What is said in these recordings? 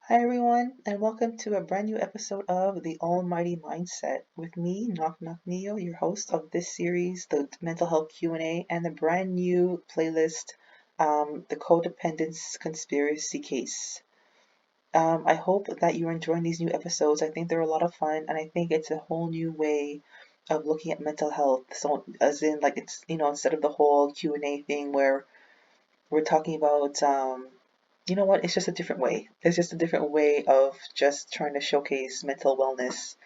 Hi, everyone, and welcome to a brand new episode of The Almighty Mindset with me, Knock Knock Neo, your host of this series, the Mental Health Q&A, and the brand new playlist, The Codependence Conspiracy Case. I hope that you're enjoying these new episodes. I think they're a lot of fun, and I think it's a whole new way of looking at mental health. So, as in, like, it's, instead of the whole Q&A thing where we're talking about you know what, it's just a different way. It's just a different way of just trying to showcase mental wellness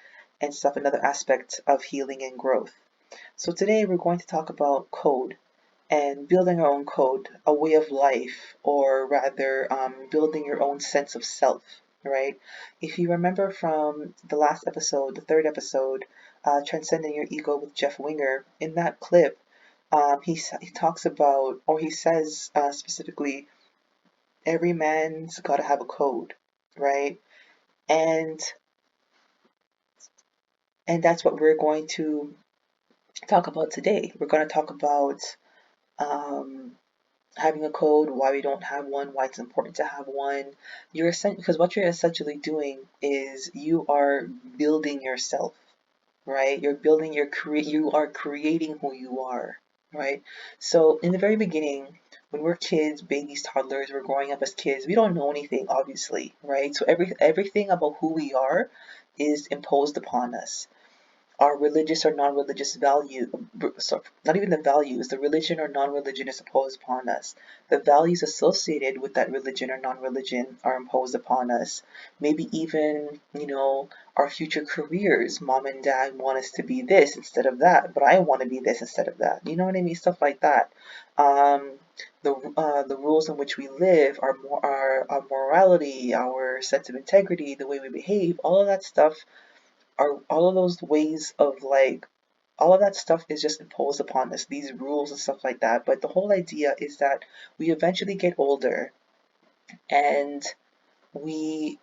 and stuff, another aspect of healing and growth. So today we're going to talk about code and building our own code, a way of life, or rather building your own sense of self, right? If you remember from the last episode, the third episode, Transcending Your Ego with Jeff Winger, in that clip, he talks about, or he says specifically, every man's got to have a code, right? And and that's what we're going to talk about today. We're going to talk about um, having a code, why we don't have one, why it's important to have one. Because what you're essentially doing is you are building yourself, right? You are creating who you are, right? So in the very beginning, when we're kids, babies, toddlers, we're growing up as kids, we don't know anything, obviously, right? So everything about who we are is imposed upon us, our religious or non-religious value, so not even the values, the religion or non-religion is imposed upon us. The values associated with that religion or non-religion are imposed upon us. Maybe even, our future careers. Mom and dad want us to be this instead of that, but I want to be this instead of that. You know what I mean? Stuff like that. Um, the rules in which we live, our morality, our sense of integrity, the way we behave, all of that stuff are all of those ways of like all of that stuff is just imposed upon us, these rules and stuff like that. But the whole idea is that we eventually get older and we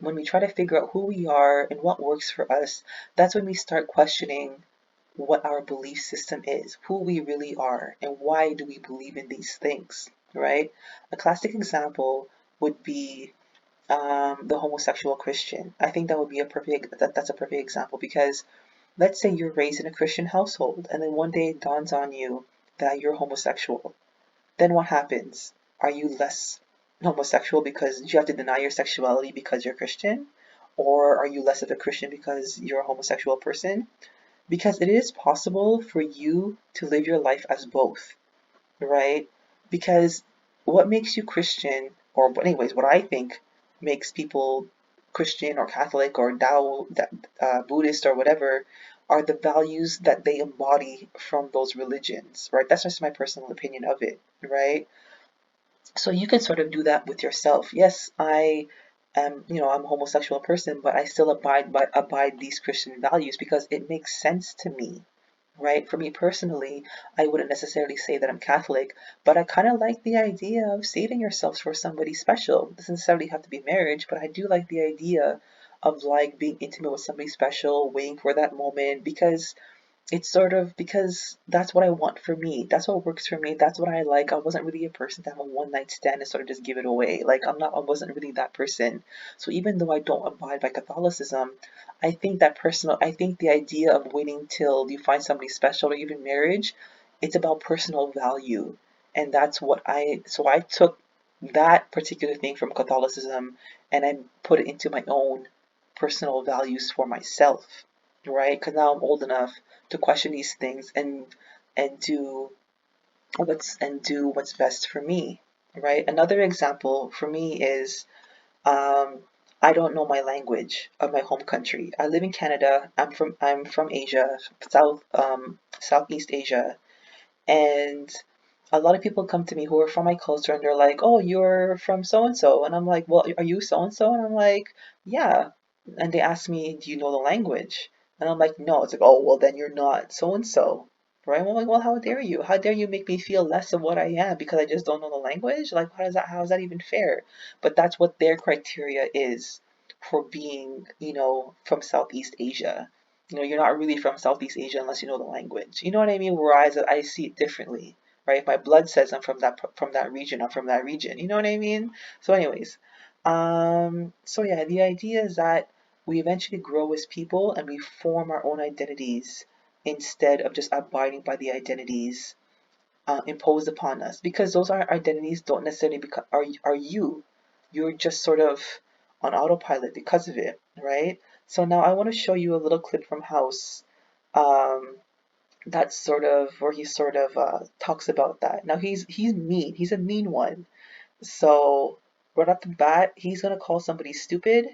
when we try to figure out who we are and what works for us, that's when we start questioning what our belief system is, who we really are, and why do we believe in these things, right? A classic example would be the homosexual Christian. I think that would be that's a perfect example because let's say you're raised in a Christian household and then one day it dawns on you that you're homosexual. Then what happens? Are you less homosexual because you have to deny your sexuality because you're Christian? Or are you less of a Christian because you're a homosexual person? Because it is possible for you to live your life as both, right? Because what makes you Christian, or anyways, what I think makes people Christian or Catholic or Buddhist or whatever, are the values that they embody from those religions, right? That's just my personal opinion of it, right? So you can sort of do that with yourself. Yes, I'm a homosexual person, but I still abide these Christian values because it makes sense to me, right? For me personally, I wouldn't necessarily say that I'm Catholic, but I kind of like the idea of saving yourself for somebody special. It doesn't necessarily have to be marriage, but I do like the idea of like being intimate with somebody special, waiting for that moment because it's sort of because that's what I want for me. That's what works for me. That's what I like. I wasn't really a person to have a one night stand and sort of just give it away. Like I wasn't really that person. So even though I don't abide by Catholicism, I think the idea of waiting till you find somebody special or even marriage, it's about personal value. And so I took that particular thing from Catholicism and I put it into my own personal values for myself, right? Because now I'm old enough to question these things and do what's best for me, right? Another example for me is um, I don't know my language of my home country. I live in Canada. I'm from Asia, Southeast Asia, and a lot of people come to me who are from my culture and they're like, "Oh, you're from so and so," and I'm like, "Well, are you so and so?" And I'm like, "Yeah," and they ask me, "Do you know the language?" And I'm like, "No." It's like, "Oh, well, then you're not so and so." Right? I'm like, well, how dare you? How dare you make me feel less of what I am because I just don't know the language? Like, how is that even fair? But that's what their criteria is for being, from Southeast Asia. You're not really from Southeast Asia unless you know the language. You know what I mean? Whereas I see it differently, right? If my blood says I'm from that region, I'm from that region. You know what I mean? So, anyways, So yeah, the idea is that we eventually grow as people and we form our own identities instead of just abiding by the identities imposed upon us, because those are identities don't necessarily are you. You're just sort of on autopilot because of it, right? So now I want to show you a little clip from House. Um, that's sort of where he sort of talks about that. Now he's mean. He's a mean one. So right off the bat, he's gonna call somebody stupid,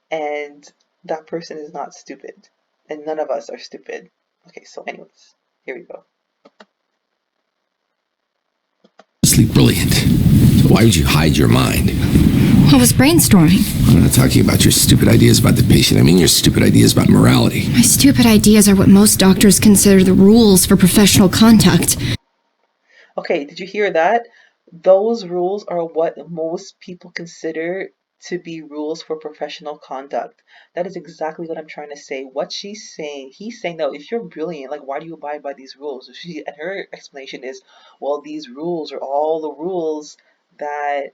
and that person is not stupid, and none of us are stupid. Okay, so anyways, here we go. Brilliant. So why would you hide your mind? I was brainstorming. I'm not talking about your stupid ideas about the patient. I mean your stupid ideas about morality. My stupid ideas are what most doctors consider the rules for professional conduct. Okay, did you hear that? Those rules are what most people consider to be rules for professional conduct. That is exactly what I'm trying to say. What she's saying, he's saying that if you're brilliant, like why do you abide by these rules? And her explanation is, well, these rules are all the rules that,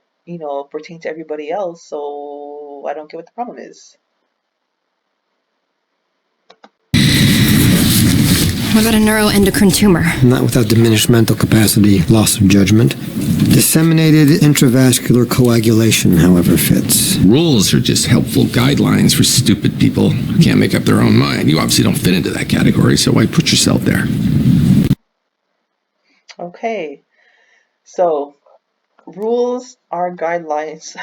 pertain to everybody else, so I don't get what the problem is. What about a neuroendocrine tumor? Not without diminished mental capacity, loss of judgment. Disseminated intravascular coagulation, however, fits. Rules are just helpful guidelines for stupid people who can't make up their own mind. You obviously don't fit into that category, so why put yourself there? Okay, so rules are guidelines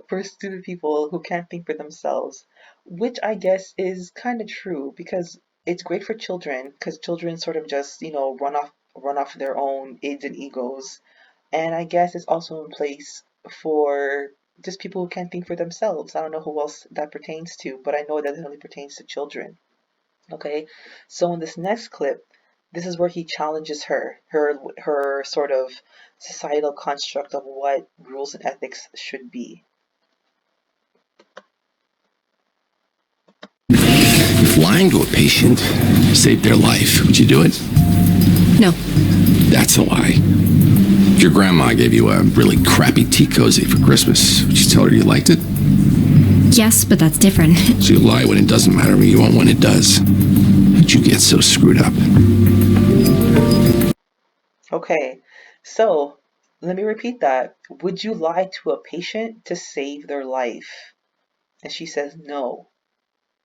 for stupid people who can't think for themselves, which I guess is kind of true because it's great for children because children sort of just, run off their own ids and egos. And I guess it's also in place for just people who can't think for themselves. I don't know who else that pertains to, but I know that it only pertains to children. Okay, so in this next clip, this is where he challenges her sort of societal construct of what rules and ethics should be. If lying to a patient saved their life, would you do it? No. That's a lie. If your grandma gave you a really crappy tea cozy for Christmas, would you tell her you liked it? Yes, but that's different. So you lie when it doesn't matter, but you won't when it does. How'd you get so screwed up? Okay, so let me repeat that. Would you lie to a patient to save their life? And she says no,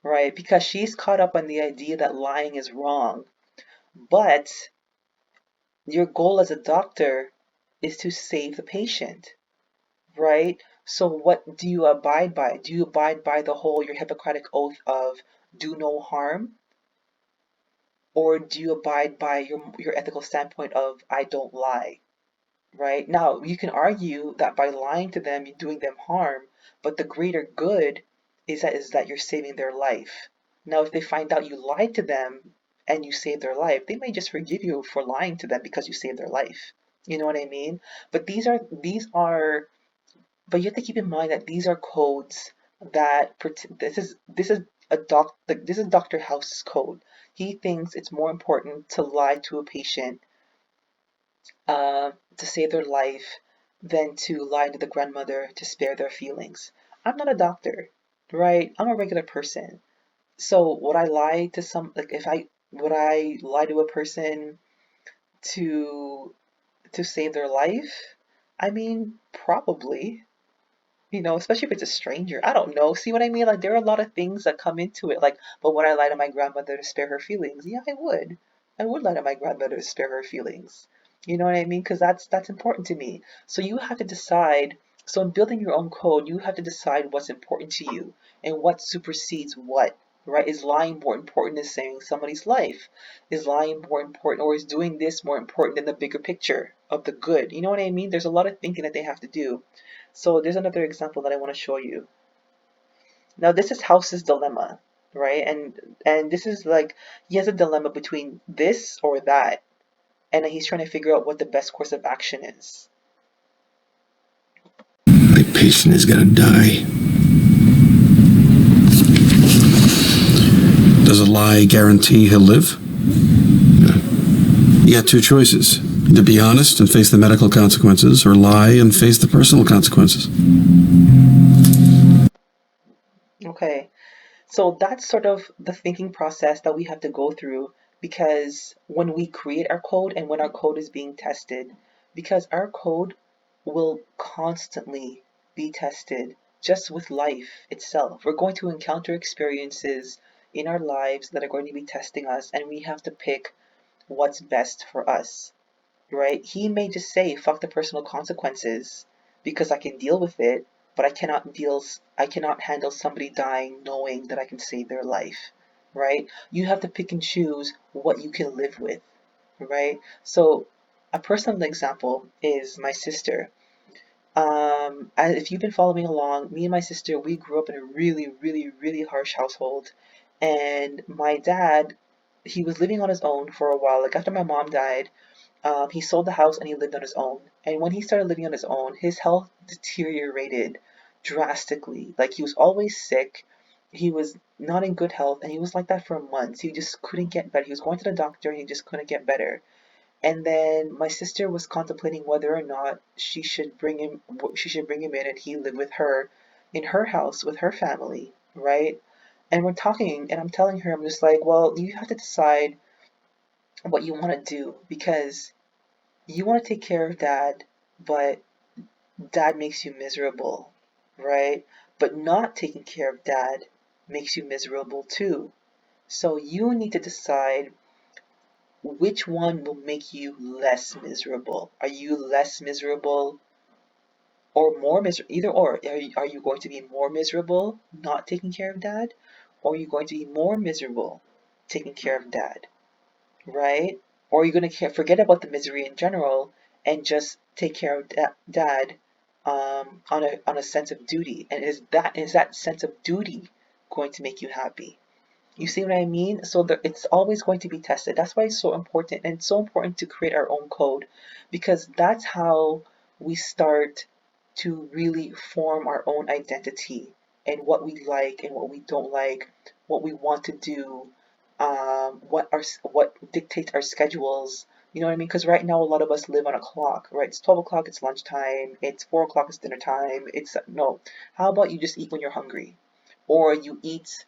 right? Because she's caught up on the idea that lying is wrong. But your goal as a doctor is to save the patient, right? So what do you abide by? Do you abide by your Hippocratic oath of do no harm? Or do you abide by your ethical standpoint of I don't lie, right? Now, you can argue that by lying to them, you're doing them harm, but the greater good is that you're saving their life. Now, if they find out you lied to them and you saved their life, they may just forgive you for lying to them because you saved their life. You know what I mean? But but you have to keep in mind that these are codes that this is this is Dr. House's code. He thinks it's more important to lie to a patient to save their life than to lie to the grandmother to spare their feelings. I'm not a doctor, right? I'm a regular person. So would I lie to would I lie to a person to save their life? I mean, probably. Especially if it's a stranger. I don't know. See what I mean? Like, there are a lot of things that come into it. Like, but would I lie to my grandmother to spare her feelings? Yeah, I would. I would lie to my grandmother to spare her feelings. You know what I mean? Because that's important to me. So you have to decide. So in building your own code, you have to decide what's important to you and what supersedes what. Right? Is lying more important than saving somebody's life? Is lying more important, or is doing this more important than the bigger picture of the good? You know what I mean? There's a lot of thinking that they have to do. So there's another example that I want to show you. Now this is House's dilemma, right? And this is like he has a dilemma between this or that, and he's trying to figure out what the best course of action is. My patient is gonna die. Does a lie guarantee he'll live? You got two choices. Either be honest and face the medical consequences, or lie and face the personal consequences. Okay. So that's sort of the thinking process that we have to go through, because when we create our code and when our code is being tested, because our code will constantly be tested just with life itself. We're going to encounter experiences in our lives that are going to be testing us, and we have to pick what's best for us, right? He may just say, fuck the personal consequences because I can deal with it, but I cannot handle somebody dying knowing that I can save their life, right? You have to pick and choose what you can live with, right? So a personal example is my sister. If you've been following along, me and my sister, we grew up in a really, really, really harsh household. And my dad, he was living on his own for a while. Like after my mom died, he sold the house and he lived on his own. And when he started living on his own, his health deteriorated drastically. Like he was always sick. He was not in good health, and he was like that for months. He just couldn't get better. He was going to the doctor and he just couldn't get better. And then my sister was contemplating whether or not she should bring him in and he live with her in her house with her family, right? And we're talking, and I'm telling her, I'm just like, well, you have to decide what you want to do, because you want to take care of dad, but dad makes you miserable, right? But not taking care of dad makes you miserable too. So you need to decide which one will make you less miserable. Are you less miserable or more miserable? Either or. Are you going to be more miserable not taking care of dad? Or are you going to be more miserable taking care of dad? Right? Or are you going to forget about the misery in general and just take care of dad on a sense of duty? And is that sense of duty going to make you happy? You see what I mean? So it's always going to be tested. That's why it's so important, and it's so important to create our own code, because that's how we start to really form our own identity and what we like and what we don't like, what we want to do, what dictates our schedules. You know what I mean? Because right now a lot of us live on a clock, right? It's 12 o'clock, it's lunchtime. It's 4 o'clock, it's dinner time. It's no. How about you just eat when you're hungry, or you eat,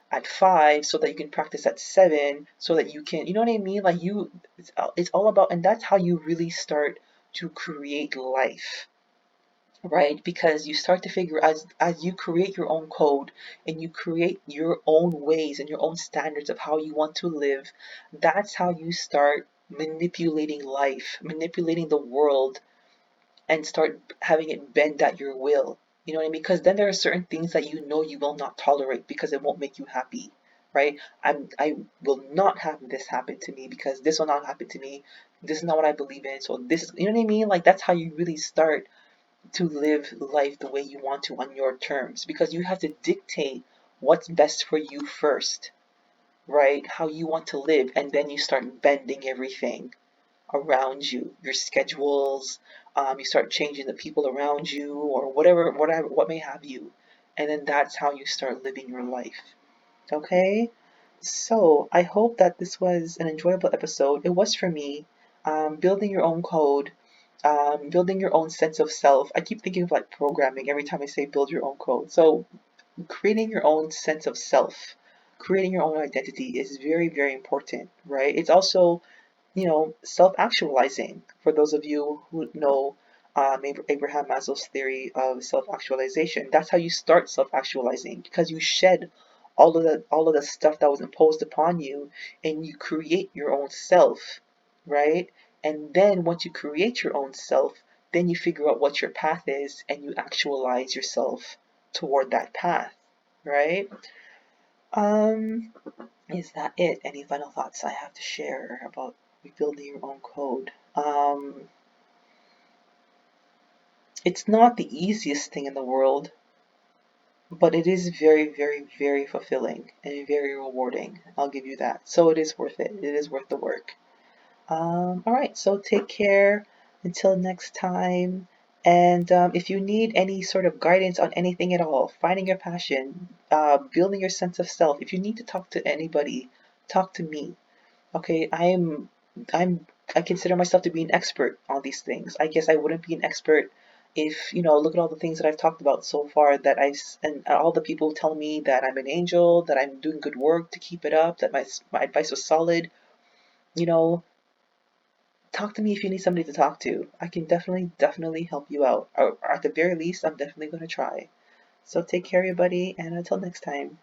at 5 so that you can practice at 7 so that you can, you know what I mean? Like it's all about, and that's how you really start to create life, right? Because you start to figure, as you create your own code and you create your own ways and your own standards of how you want to live, that's how you start manipulating life, manipulating the world, and start having it bend at your will. You know what I mean? Because then there are certain things that you will not tolerate because it won't make you happy, right? I will not have this happen to me because this will not happen to me. This is not what I believe in. So this is, you know what I mean? Like that's how you really start to live life the way you want to on your terms, because you have to dictate what's best for you first, right? How you want to live, and then you start bending everything around you, your schedules. You start changing the people around you, or whatever, what may have you, and then that's how you start living your life. Okay, so I hope that this was an enjoyable episode. It was for me. Building your own code, building your own sense of self. I keep thinking of like programming every time I say build your own code. So creating your own sense of self, creating your own identity is very, very important, right? It's also, self-actualizing. For those of you who know Abraham Maslow's theory of self-actualization, that's how you start self-actualizing, because you shed all of the stuff that was imposed upon you, and you create your own self, right? And then once you create your own self, then you figure out what your path is, and you actualize yourself toward that path, right? Um, is that it? Any final thoughts I have to share about rebuilding your own code? It's not the easiest thing in the world, but it is very, very, very fulfilling and very rewarding. I'll give you that. So it is worth it. It is worth the work. All right, so take care until next time. And if you need any sort of guidance on anything at all, finding your passion, building your sense of self, if you need to talk to anybody, talk to me. Okay, I'm I consider myself to be an expert on these things. I guess I wouldn't be an expert if, look at all the things that I've talked about so far, and all the people tell me that I'm an angel, that I'm doing good work, to keep it up, that my advice was solid, you know, talk to me if you need somebody to talk to. I can definitely help you out. Or at the very least, I'm definitely going to try. So take care, everybody, and until next time.